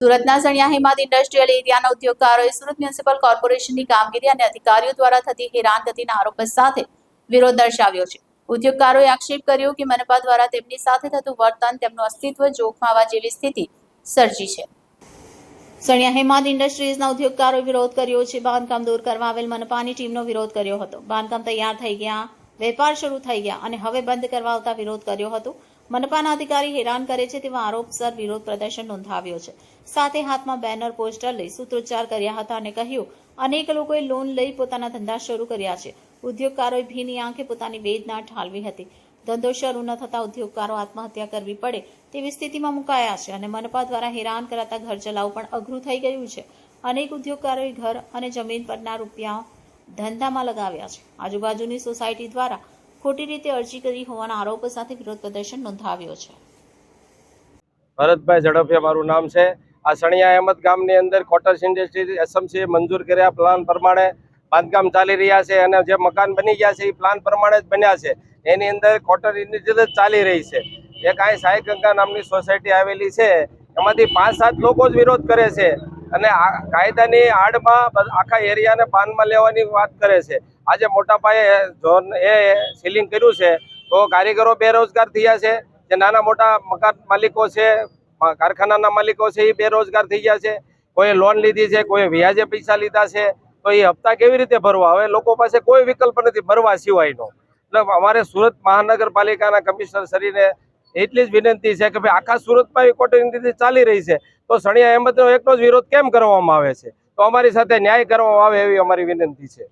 સુરતના સણિયા Hemad industrial એરિયાના ઉદ્યોગકારોએ Surat municipal કોર્પોરેશનની કામગીરી અને અધિકારીઓ દ્વારા થતી હેરાનગતિના આરોપ સાથે વિરોધ દર્શાવ્યો છે। ઉદ્યોગકારોએ આક્ષેપ કર્યો કે મનપા દ્વારા તેમની સાથે થતું વર્તન તેમનું અસ્તિત્વ જોખમાવા જેવી સ્થિતિ સર્જી છે। સણિયા હેમાદ ઇન્ડસ્ટ્રીઝના ઉદ્યોગકારોએ વિરોધ કર્યો છે। બાંધકામ દૂર કરવા આવેલ મનપાની ટીમનો વિરોધ કર્યો હતો। બાંધકામ તૈયાર થઈ ગયા, વેપાર શરૂ થઈ ગયા અને હવે બંધ કરવા આવતા વિરોધ કર્યો હતો। મનપાના અધિકારી હેરાન કરે છે તેવા આરોપસર વિરોધ પ્રદર્શન નોંધાવ્યો છે। સાથે હાથમાં બેનર પોસ્ટર લઈ સૂત્રોચ્ચાર કર્યા હતા અને કહ્યું અનેક લોકોએ લોન લઈ પોતાના ધંધા શરૂ કર્યા છે। ઉદ્યોગકારોએ ભીની આંખે પોતાની વેદના ઠાલવી હતી। ધંધો શરૂ ન થતા ઉદ્યોગકારો આત્મહત્યા કરવી પડે તેવી સ્થિતિમાં મુકાયા છે અને મનપા દ્વારા હેરાન કરાતા ઘર ચલાવવું પણ અઘરું થઈ ગયું છે। અનેક ઉદ્યોગકારોએ ઘર અને જમીન પરના રૂપિયા ધંધામાં લગાવ્યા છે। આજુબાજુની સોસાયટી દ્વારા ખોટી રીતે અરજી કરી હોવાના આરોપ સાથે વિરોધ પ્રદર્શન નોંધાવ્યો છે। ભરતભાઈ ઝડપિયા મારું નામ છે। આ સણિયા અહેમદ ગામની અંદર કોટર્સ ઇન્ડસ્ટ્રી એસએમસી મંજૂર કર્યા પ્લાન પ્રમાણે બાંધકામ ચાલી રહ્યા છે અને જે મકાન બની ગયા છે એ પ્લાન પ્રમાણે જ બન્યા છે। એની અંદર કોટર ઇન્ડસ્ટ્રી જ ચાલી રહી છે। એક અહીં સાઈ ગંગા નામની સોસાયટી આવેલી છે, એમાંથી 5-7 લોકો જ વિરોધ કરે છે અને કાયદાની આડમાં આખા એરિયાને પાનમાં લેવાની વાત કરે છે। આજે મોટા પાયે ઝોન એ સીલિંગ કર્યું છે તો કારીગરો બેરોજગાર થયા છે। જે નાના મોટા મકાન માલિકો છે, કારખાનાના માલિકો છે, એ બેરોજગાર થઈ ગયા છે। કોઈ લોન લીધી છે, કોઈ વ્યાજે પૈસા લીધા છે, તો એ હપ્તા કેવી રીતે ભરવા? હવે લોકો પાસે કોઈ વિકલ્પ નથી ભરવા સિવાયનો। એટલે અમારે સુરત મહાનગરપાલિકાના કમિશનર શ્રીને એટલી જ વિનંતી છે કે ભાઈ આખા સુરતમાં કોટર ઇન્ડસ્ટ્રી ચાલી રહી છે તો સણિયા અહેમદનો એકનો જ વિરોધ કેમ કરવામાં આવે છે? તો અમારી સાથે ન્યાય કરવામાં આવે એવી અમારી વિનંતી છે।